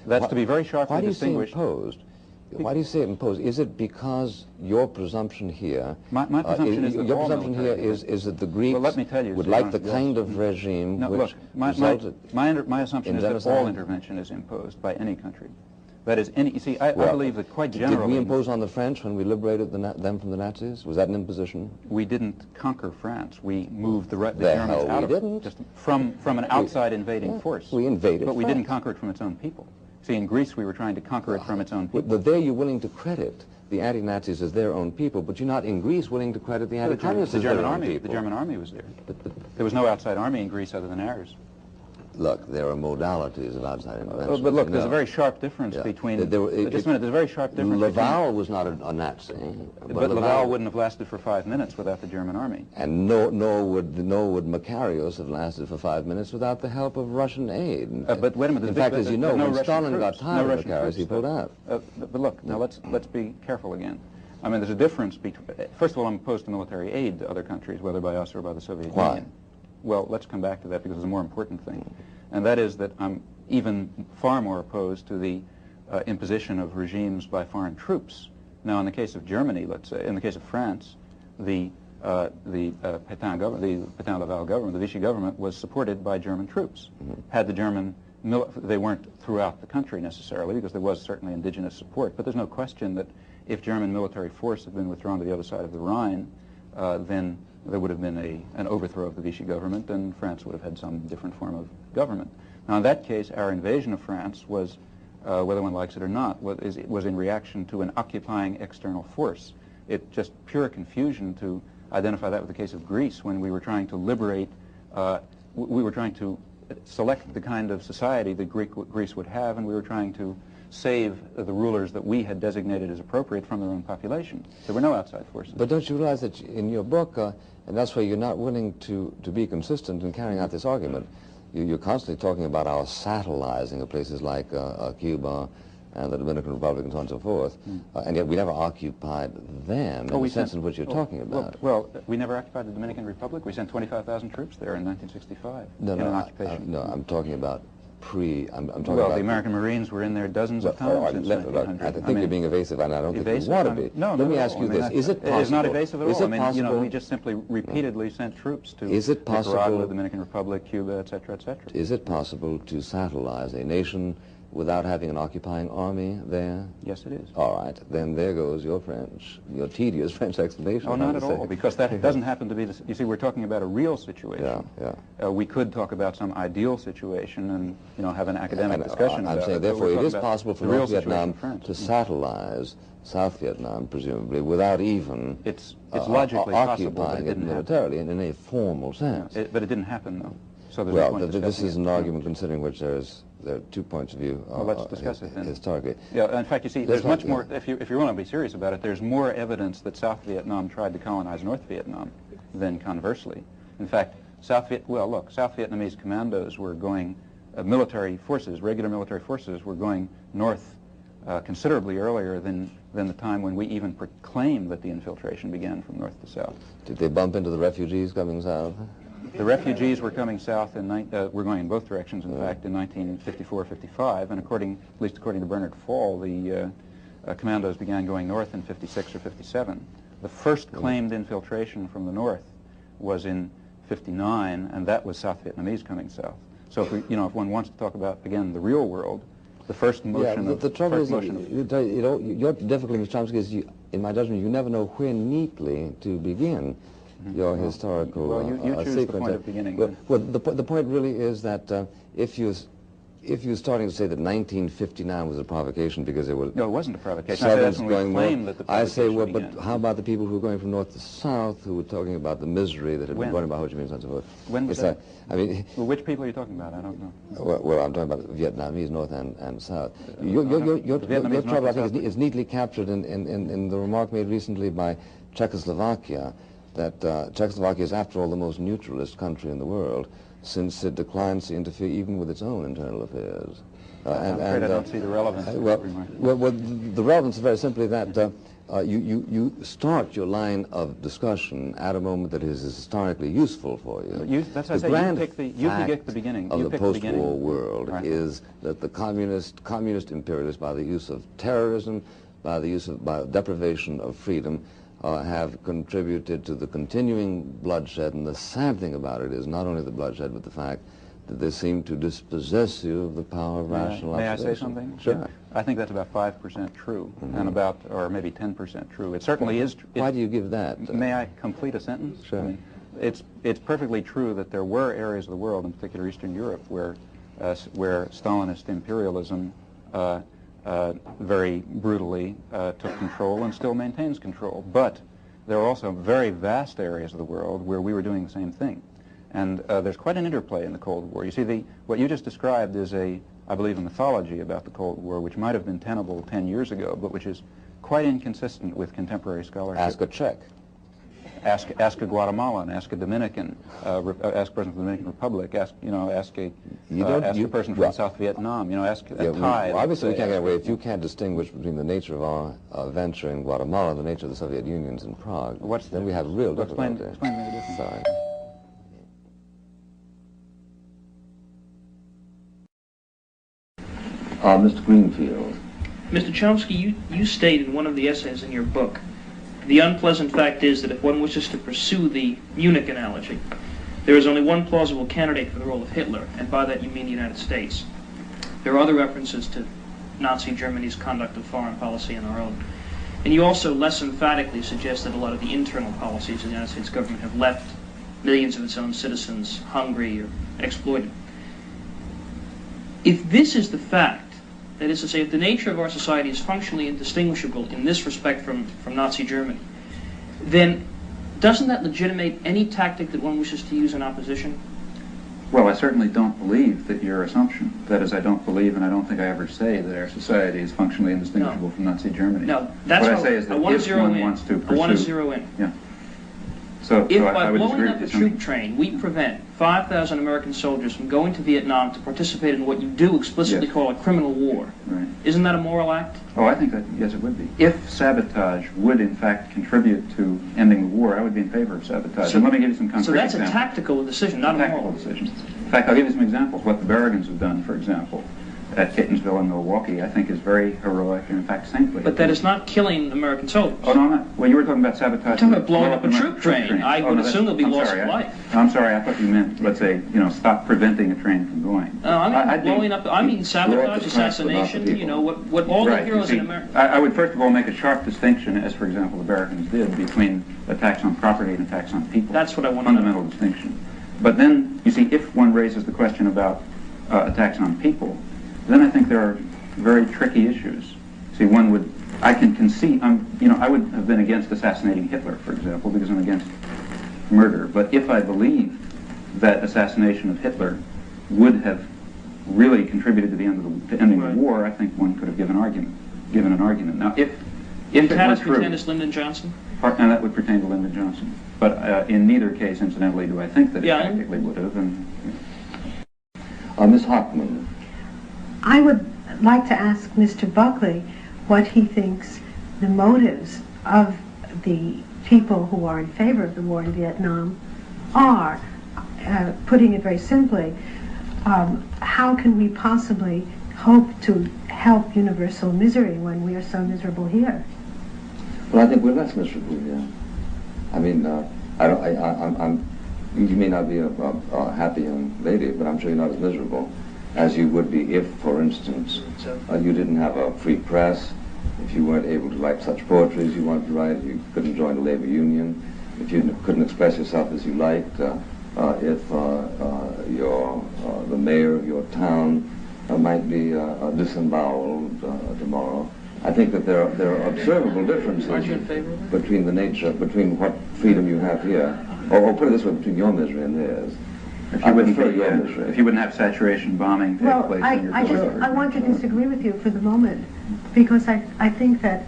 that's to be very sharply distinguished. Why do you say imposed? Why do you say imposed? Is it because your presumption here... My presumption is that your presumption here is that the Greeks would like the kind of regime which resulted... My assumption is that all intervention is imposed by any country. That is, you see, I believe that quite generally... Did we impose on the French when we liberated them from the Nazis? Was that an imposition? We didn't conquer France. We moved the Germans out of it. Just from an outside invading force. We invaded But we France. didn't conquer it from its own people. See, in Greece, we were trying to conquer it from its own people. But there you're willing to credit the anti-Nazis as their own people, but you're not in Greece willing to credit the anti-communists as their own people. The German army was there. There was no outside army in Greece other than ours. Look, there are modalities of outside intervention. But look, there's a very sharp difference between... just a minute, there's a very sharp difference Laval was not a Nazi. But Laval wouldn't have lasted for 5 minutes without the German army. And nor would Makarios have lasted for 5 minutes without the help of Russian aid. But wait a minute. In fact, as you know, when Stalin got tired of Makarios, he pulled out. But look, now let's be careful again. I mean, there's a difference between... First of all, I'm opposed to military aid to other countries, whether by us or by the Soviet Union. Well, let's come back to that because it's a more important thing. And that is that I'm even far more opposed to the imposition of regimes by foreign troops. Now, in the case of Germany, let's say, in the case of France, the Pétain Laval government, the Vichy government, was supported by German troops. Had the German... they weren't throughout the country necessarily, because there was certainly indigenous support, but there's no question that if German military force had been withdrawn to the other side of the Rhine, then there would have been an overthrow of the Vichy government, and France would have had some different form of government. Now, in that case, our invasion of France was, whether one likes it or not, was in reaction to an occupying external force. It's just pure confusion to identify that with the case of Greece when we were trying to liberate, we were trying to select the kind of society that Greece would have, and we were trying to save the rulers that we had designated as appropriate from their own population. There were no outside forces. But don't you realize that in your book, and that's why you're not willing to be consistent in carrying out this argument, you're constantly talking about our satellizing of places like Cuba and the Dominican Republic and so on and so forth, and yet we never occupied them in the sense in which you're talking about. Well, we never occupied the Dominican Republic. We sent 25,000 troops there in 1965 in an occupation. No, I'm talking about I'm talking well, about... the American Marines were in there dozens of times since 1900. I think you're being evasive, and I don't think you want to be. No, Let me ask you this. Is it possible... It's not evasive at all. Is it possible... we just simply repeatedly sent troops to Nicaragua, the Dominican Republic, Cuba, etc., etc. Is it possible to satellize a nation without having an occupying army there? Yes, it is. All right. Then there goes your tedious French explanation. Oh, not at all, because that doesn't happen to be the... You see, we're talking about a real situation. Yeah. We could talk about some ideal situation and, have an academic discussion about it. I'm saying, therefore, it is possible for North Vietnam to satellize South Vietnam, presumably, without even it's logically occupying it militarily in a formal sense. But it didn't happen, though. So there's well, this is an argument considering which there are 2 points of view. Well, let's discuss it then. Historically. Yeah, in fact, you see, there's much more, if you want to be serious about it, there's more evidence that South Vietnam tried to colonize North Vietnam than conversely. In fact, South Vietnamese commandos were going, military forces, regular military forces, were going north considerably earlier than the time when we even proclaimed that the infiltration began from north to south. Did they bump into the refugees coming south? The refugees were coming south were going in both directions, in fact, in 1954-55, and at least according to Bernard Fall, the commandos began going north in 56 or 57. The first claimed infiltration from the north was in 59, and that was South Vietnamese coming south. So if one wants to talk about, again, the real world, the first motion the trouble is, your difficulty, Mr. Chomsky, is, in my judgment, you never know where neatly to begin your historical well, you choose sequence. The point of beginning. Well, the point really is that if you're starting to say that 1959 was a provocation because there were... No, it wasn't a provocation. I say that's when we claimed that the provocation but how about the people who were going from north to south who were talking about the misery that had been brought about Ho Chi Minh and so forth? When was that? Well, which people are you talking about? I don't know. Well, I'm talking about Vietnamese, north and south. Your trouble, I think, is neatly captured in the remark made recently by Czechoslovakia, that Czechoslovakia is, after all, the most neutralist country in the world, since it declines to interfere even with its own internal affairs. I'm afraid I don't see the relevance. Well, the relevance is very simply that you start your line of discussion at a moment that is historically useful for you. That's what I say. You pick the beginning. Of the post-war world is that the communist imperialists, by the use of terrorism, by deprivation of freedom, have contributed to the continuing bloodshed, and the sad thing about it is not only the bloodshed, but the fact that they seem to dispossess you of the power of rational observation. May I say something? Sure. Yeah. I think that's about 5% true, and or maybe 10% true. It certainly is. Why do you give that? May I complete a sentence? Sure. I mean, it's perfectly true that there were areas of the world, in particular Eastern Europe, where Stalinist imperialism very brutally took control and still maintains control. But there are also very vast areas of the world where we were doing the same thing. And there's quite an interplay in the Cold War. You see, what you just described is I believe, a mythology about the Cold War, which might have been tenable 10 years ago, but which is quite inconsistent with contemporary scholarship. Ask a Czech. Ask a Guatemalan, ask a Dominican, ask a person from the Dominican Republic, ask a person from South Vietnam, ask a Thai. Well, obviously, we can't get away. If you can't distinguish between the nature of our venture in Guatemala and the nature of the Soviet Union's in Prague, then we have real difficulty. Explain the difference. Sorry. Mr. Greenfield. Mr. Chomsky, you state in one of the essays in your book, the unpleasant fact is that if one wishes to pursue the Munich analogy, there is only one plausible candidate for the role of Hitler, and by that you mean the United States. There are other references to Nazi Germany's conduct of foreign policy and our own. And you also less emphatically suggest that a lot of the internal policies of the United States government have left millions of its own citizens hungry or exploited. If this is the fact, that is to say, if the nature of our society is functionally indistinguishable in this respect from Nazi Germany, then doesn't that legitimate any tactic that one wishes to use in opposition? Well, I certainly don't believe that your assumption. That is, I don't believe, and I don't think I ever say that our society is functionally indistinguishable from Nazi Germany. No, that's what I say is that if one wants to pursue... I want to zero in. Yeah. So if I by would blowing disagree up a with you. troop train, we prevent 5,000 American soldiers from going to Vietnam to participate in what you do explicitly Yes. call a criminal war, Right. isn't that a moral act? Oh, I think that, yes, it would be. If sabotage would, in fact, contribute to ending the war, I would be in favor of sabotage. So- and let me give you some concrete So that's examples. a tactical decision, not a Tactical moral. decision. In fact, I'll give you some examples. What the Berrigans have done, for example, at Catonsville and Milwaukee, I think is very heroic and, in fact, saintly. But that is not killing American soldiers. Oh, no, I'm not. Well, you were talking about sabotage. Talking about blowing up a troop train. train. I would assume there'll be loss of life. I'm sorry, I thought you meant, let's say, stop preventing a train from going. No, I mean blowing up. I mean blow up sabotage, the tracks, but not the assassination. people. What all Right, the you heroes see, in America. I would first of all make a sharp distinction, as for example the Berrigans did, between attacks on property and attacks on people. That's what I want to know. Fundamental distinction. But then, you see, if one raises the question about attacks on people, then I think there are very tricky issues. See, I can concede, I would have been against assassinating Hitler, for example, because I'm against murder. But if I believe that assassination of Hitler would have really contributed to ending Right. the war, I think one could have given an argument. Now, if it were Tatis true, Pretendis Lyndon Johnson? and that would pertain to Lyndon Johnson. But in neither case, incidentally, do I think that it Yeah. practically would have. And Ms. Hockman. I would like to ask Mr. Buckley what he thinks the motives of the people who are in favor of the war in Vietnam are. Putting it very simply, how can we possibly hope to help universal misery when we are so miserable here? Well, I think we're less miserable here. I mean, you may not be a happy young lady, but I'm sure you're not as miserable as you would be if, for instance, you didn't have a free press, if you weren't able to write such poetry as you wanted to write, you couldn't join a labor union, if you couldn't express yourself as you liked, if the mayor of your town might be disemboweled tomorrow. I think that there are observable differences between what freedom you have here, or put it this way, between your misery and theirs. if you wouldn't prefer your misery. if you wouldn't have saturation bombing take Well, place in your I want to disagree with you for the moment, because I think that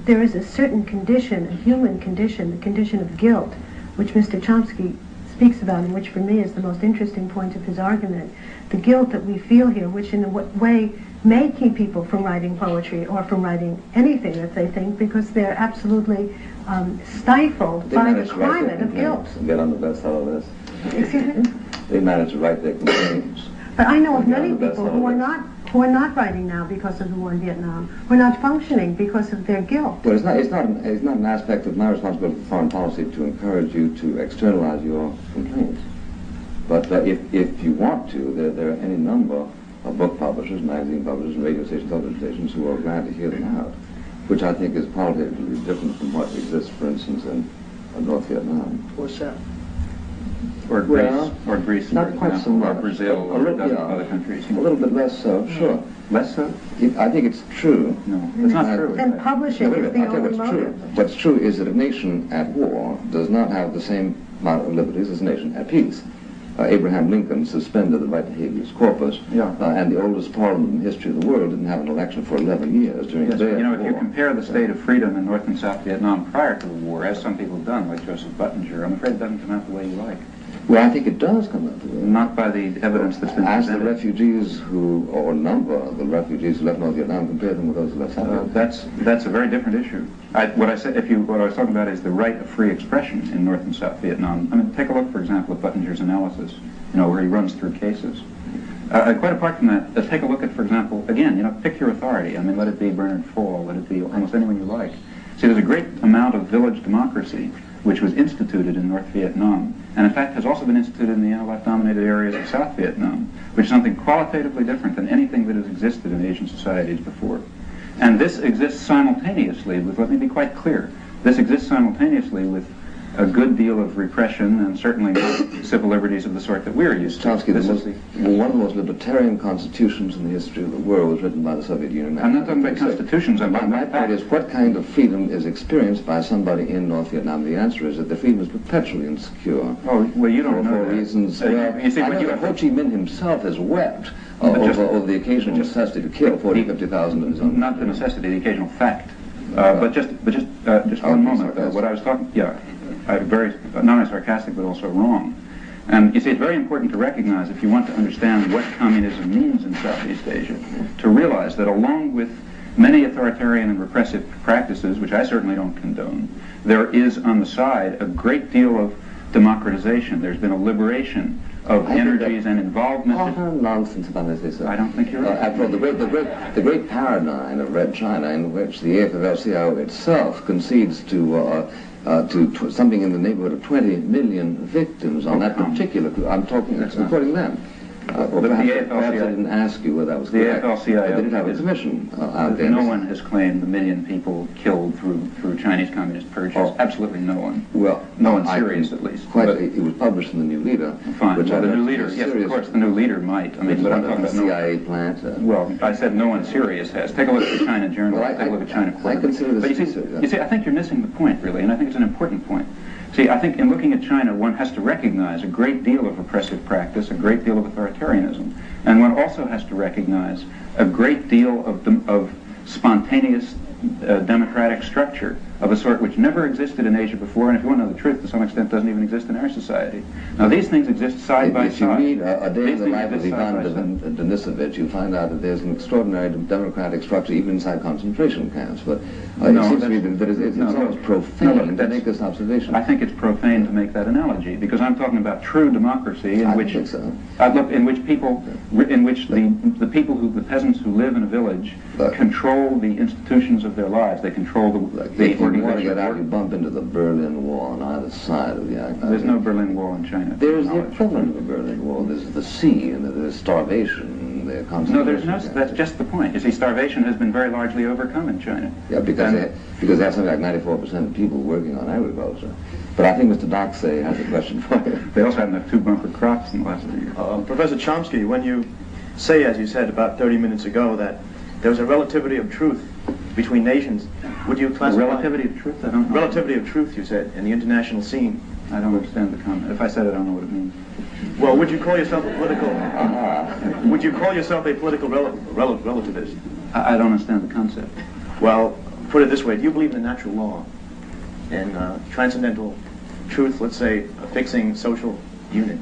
there is a certain condition, a human condition, the condition of guilt, which Mr. Chomsky speaks about, and which for me is the most interesting point of his argument. The guilt that we feel here, which in a way may keep people from writing poetry or from writing anything that they think, because they're absolutely stifled They by the managed to write their climate of guilt. complaints and get on the bestseller list. Excuse me? They managed to write their complaints. But I know of and get on many the people bestseller who are list. not writing now because of the war in Vietnam, who are not functioning because of their guilt. Well, it's not an aspect of my responsibility for foreign policy to encourage you to externalize your complaints. But if you want to, there are any number of book publishers, magazine publishers, and radio stations, television stations who are glad to hear them out, which I think is qualitatively different from what exists, for instance, in North Vietnam. What's that? or Greece, Well, or Greece, not for quite so example, or much. Brazil, A or little, a dozen yeah, other countries. a little bit less so, sure. Less so? I think it's true. No, it's not true. And publishing No, wait a is the minute, I'll tell only you what's true. motive. What's true is that a nation at war does not have the same amount of liberties as a nation at peace. Abraham Lincoln suspended the right to habeas corpus, and the oldest parliament in the history of the world didn't have an election for 11 years during Yes, the day you know, of if war. you compare the state of freedom in North and South Vietnam prior to the war, as some people have done, like Joseph Buttinger, I'm afraid it doesn't come out the way you like. Well, I think it does come out the way. Not by the evidence that's been As the presented. refugees or number of the refugees who left North Vietnam, compare them with those who left South Vietnam. That's a very different issue. What I was talking about is the right of free expression in North and South Vietnam. I mean, take a look, for example, at Buttinger's analysis, where he runs through cases. Quite apart from that, take a look at, for example, again, pick your authority. I mean, let it be Bernard Fall, let it be almost anyone you like. See, there's a great amount of village democracy which was instituted in North Vietnam, and in fact has also been instituted in the Analat-dominated areas of South Vietnam, which is something qualitatively different than anything that has existed in Asian societies before. And this exists simultaneously with, let me be quite clear, this exists simultaneously with a good deal of repression and certainly not civil liberties of the sort that we're used to. Chomsky, one of the most libertarian constitutions in the history of the world was written by the Soviet Union. I'm not talking about constitutions. I'm talking My about point is, what kind of freedom is experienced by somebody in North Vietnam? The answer is that the freedom is perpetually insecure. Oh, well, you don't know For that. reasons. You see, I when know you that Ho Chi Minh himself has wept over the occasional necessity to kill 40, 50,000 of his own. Not the necessity, the occasional fact. But just one moment. What I was talking, very not only sarcastic but also wrong. And you see, it's very important to recognize, if you want to understand what communism means in Southeast Asia, to realize that along with many authoritarian and repressive practices, which I certainly don't condone, there is on the side a great deal of democratization. There's been a liberation of energies and involvement. Utter nonsense, if I may say so. I don't think you're right. After all, the great paradigm of Red China, in which the AFL-CIO itself concedes to something in the neighborhood of 20 million victims on that particular. I'm quoting them. Perhaps I didn't ask you whether that was correct. The AFL-CIO They did have a commission out there. No one has claimed the million people killed through Chinese communist purges. Absolutely no one. Well, no one serious, at least. It was published in the New Leader. Fine. Which the New Leader, yes, of course, the New Leader might. I mean, but I'm talking about CIA plant. Well, I said no one serious has. Take a look at the China Journal. Take a look at China Quarterly. I consider this. But you see, I think you're missing the point, really, and I think it's an important point. See, I think in looking at China, one has to recognize a great deal of repressive practice, a great deal of authoritarianism, and one also has to recognize a great deal of spontaneous democratic structure of a sort which never existed in Asia before, and if you want to know the truth, to some extent doesn't even exist in our society. Now, these things exist side by side. If you read A Day in the Life of Ivan Denisovich, you find out that there's an extraordinary democratic structure even inside concentration camps. But it seems to me that it's almost profane to make this observation. I think it's profane to make that analogy, because I'm talking about true democracy in which the peasants who live in a village control the institutions of their lives. They control the If you want to get out, you bump into the Berlin Wall on either side of the act. There's no Berlin Wall in China. There's the equivalent of the Berlin Wall. There's the sea, and there's starvation, the concentration. No, there's no. That's just the point. You see, starvation has been very largely overcome in China. Yeah, because they have something like 94% of people working on agriculture. But I think Mr. Doxey has a question for you. They also haven't had 2 bumper crops in the last 2 years. Professor Chomsky, when you say, as you said about 30 minutes ago, that there was a relativity of truth between nations, would you classify... Relativity of truth? I don't know. Relativity of truth, you said, in the international scene. I don't understand the comment. If I said it, I don't know what it means. Well, would you call yourself a political... Would you call yourself a political relativist? I don't understand the concept. Well, put it this way. Do you believe in the natural law and transcendental truth, let's say, a fixing social unit?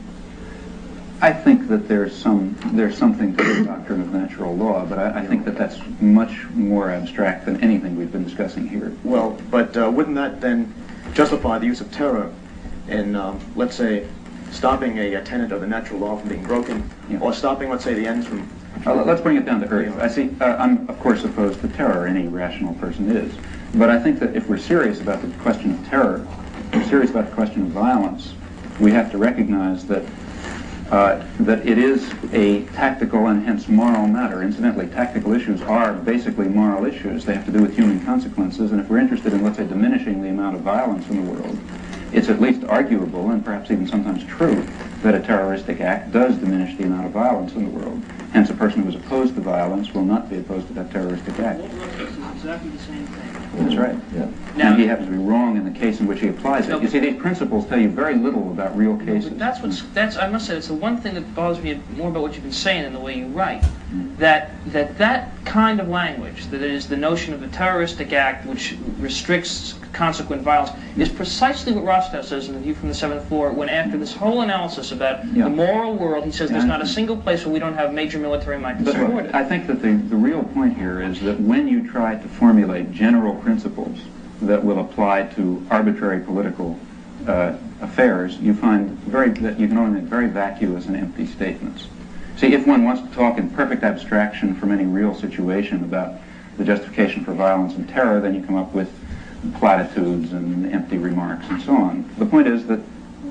I think that there's something to the doctrine of natural law, but I think that that's much more abstract than anything we've been discussing here. Well, but wouldn't that then justify the use of terror in, let's say, stopping a tenet of the natural law from being broken, or stopping, let's say, the ends from... Let's bring it down to earth. I see, I'm of course opposed to terror, any rational person is, but I think that if we're serious about the question of terror, if we're serious about the question of violence, we have to recognize that it is a tactical and hence moral matter. Incidentally, tactical issues are basically moral issues. They have to do with human consequences, and if we're interested in, let's say, diminishing the amount of violence in the world, it's at least arguable, and perhaps even sometimes true, that a terroristic act does diminish the amount of violence in the world. Hence, a person who is opposed to violence will not be opposed to that terroristic act. Exactly the same thing. That's right. Yeah. Now, And he happens to be wrong in the case in which he applies it. You see, these principles tell you very little about real cases. That's I must say, it's the one thing that bothers me more about what you've been saying than the way you write. That kind of language, that is the notion of a terroristic act which restricts consequent violence, is precisely what Rostow says in The View from the Seventh Floor, when after this whole analysis about the moral world, he says there's not a single place where we don't have major military might to support it. I think that the real point here is that when you try to formulate general principles that will apply to arbitrary political affairs, you find that you can only make very vacuous and empty statements. See, if one wants to talk in perfect abstraction from any real situation about the justification for violence and terror, then you come up with platitudes and empty remarks and so on. The point is that,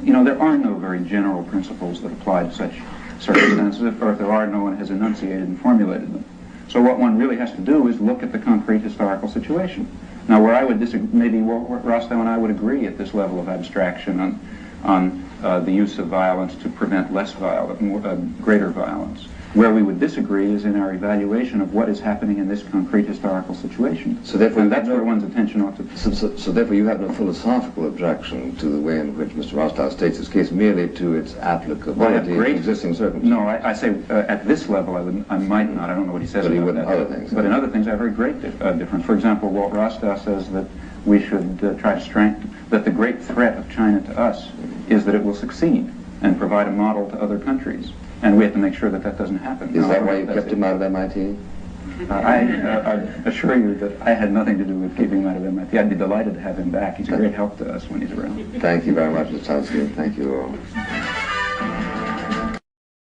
there are no very general principles that apply to such circumstances, or if there are, no one has enunciated and formulated them. So what one really has to do is look at the concrete historical situation. Now, where I would disagree, maybe Rostow and I would agree at this level of abstraction on the use of violence to prevent greater violence. Where we would disagree is in our evaluation of what is happening in this concrete historical situation. So therefore, and that's where one's attention ought to be. So therefore you have no philosophical objection to the way in which Mr. Rostow states his case, merely to its applicability to existing circumstances. No, I say at this level I might not. I don't know what he says but about he wouldn't that. other things. But in other things I have very great difference. For example, Walt Rostow says that we should try to strengthen, that the great threat of China to us is that it will succeed and provide a model to other countries. And we have to make sure that that doesn't happen. Is that why you kept him out of MIT? I assure you that I had nothing to do with keeping him out of MIT. I'd be delighted to have him back. He's a great help to us when he's around. Thank you very much, Mr. Chomsky. Thank you all.